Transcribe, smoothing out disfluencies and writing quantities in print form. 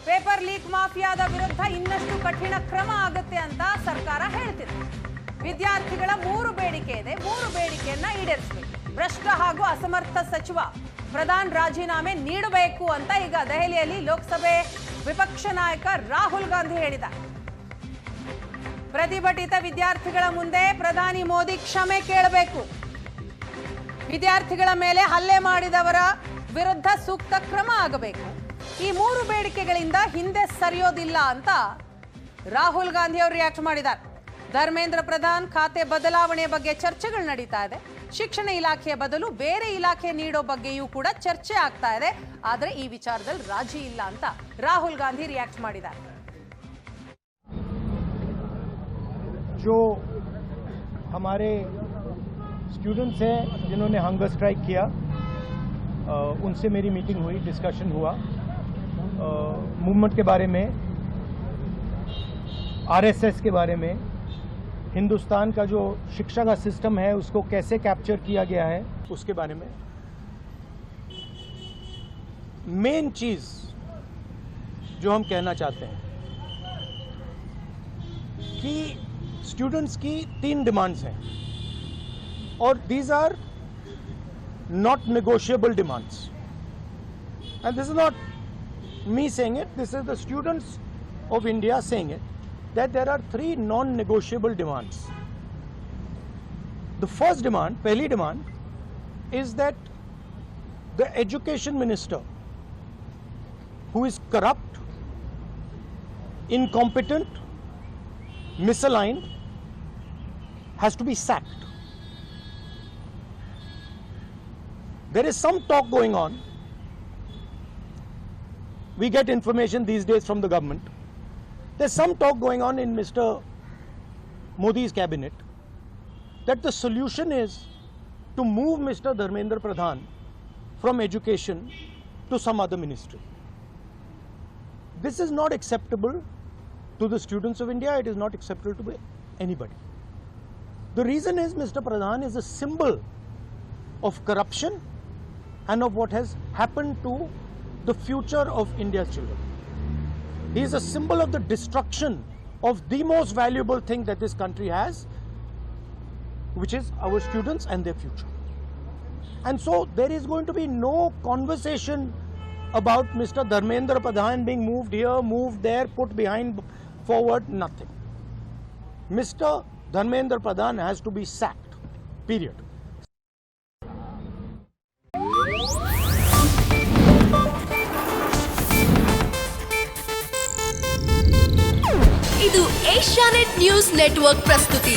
Paper leak ಮಾಫಿಯಾದ ವಿರುದ್ಧ ಇನ್ನಷ್ಟು ಕಠಿಣ ಕ್ರಮ ಆಗುತ್ತೆ ಅಂತ ಸರ್ಕಾರ ಹೇಳ್ತಿದೆ. ವಿದ್ಯಾರ್ಥಿಗಳ 3 ಬೇಡಿಕೆ ಇದೆ. 3 ಬೇಡಿಕೆಯನ್ನ ಈಡೇರಿಸಬೇಕು. ಭ್ರಷ್ಟ ಹಾಗೂ ಅಸಮರ್ಥ ಸಚಿವ ಪ್ರಧಾನ್ ರಾಜೀನಾಮೆ ನೀಡಬೇಕು ಅಂತ ಈಗ ದೆಹಲಿಯಲ್ಲಿ ಲೋಕಸಭೆ ವಿಪಕ್ಷ ನಾಯಕ ರಾಹುಲ್ ಗಾಂಧಿ ಹೇಳಿದ್ದಾರೆ. ಪ್ರತಿಭಟಿತ ವಿದ್ಯಾರ್ಥಿಗಳ ಮುಂದೆ ಪ್ರಧಾನಿ ಮೋದಿ ಕ್ಷಮೆ ಕೇಳಬೇಕು. ವಿದ್ಯಾರ್ಥಿಗಳ ಮೇಲೆ ಹಲ್ಲೆ ಮಾಡಿದವರ ವಿರುದ್ಧ ಸೂಕ್ತ ಕ್ರಮ ಆಗಬೇಕು. ಈ 3 ಬೇಡಿಕೆಗಳಿಂದ ಹಿಂದೆ ಸರಿಯೋದಿಲ್ಲ ಅಂತ ರಾಹುಲ್ ಗಾಂಧಿ ಅವರು ರಿಯಾಕ್ಟ್ ಮಾಡಿದ್ದಾರೆ. ಧರ್ಮೇಂದ್ರ ಪ್ರಧಾನ್ ಖಾತೆ ಬದಲಾವಣೆ ಬಗ್ಗೆ ಚರ್ಚೆಗಳು ನಡೀತಾ ಇದೆ. ಶಿಕ್ಷಣ ಇಲಾಖೆಯ ಬದಲು ಬೇರೆ ಇಲಾಖೆ ನೀಡೋ ಬಗ್ಗೆಯೂ ಕೂಡ ಚರ್ಚೆ ಆಗ್ತಾ ಇದೆ. ಆದರೆ ಈ ವಿಚಾರದಲ್ಲಿ ರಾಜಿ ಇಲ್ಲ ಅಂತ ರಾಹುಲ್ ಗಾಂಧಿ ರಿಯಾಕ್ಟ್ ಮಾಡಿದ್ದಾರೆ. जो हमारे स्टूडेंट्स हैं जिन्होंने हंगर स्ट्राइक किया, उनसे मेरी मीटिंग हुई, डिस्कशन हुआ मूवमेंट के बारे में, आरएसएस के बारे में, हिंदुस्तान का जो शिक्षा का सिस्टम है उसको कैसे कैप्चर किया गया है उसके बारे में। मेन चीज़ जो हम कहना चाहते हैं कि स्टूडेंट्स की 3 डिमांड्स हैं और these are not negotiable demands, and this is not me saying it, this is the students of India saying it, that there are 3 non-negotiable demands. The first demand, pehli demand, is that the education minister, who is corrupt, incompetent, misaligned, has to be sacked. There is some talk going on. We get information these days from the government. There's some talk going on in Mr. Modi's cabinet that the solution is to move Mr. Dharmendra Pradhan from education to some other ministry. This is not acceptable to the students of India. It is not acceptable to anybody. The reason is Mr. Pradhan is a symbol of corruption and of what has happened to the future of India's children. He is a symbol of the destruction of the most valuable thing that this country has, which is our students and their future. And so there is going to be no conversation about Mr. Dharmendra Pradhan being moved here, moved there, put behind, forward, nothing. Mr. Dharmendra Pradhan has to be sacked, period. ಇದು Asianet news network ಪ್ರಸ್ತುತಿ.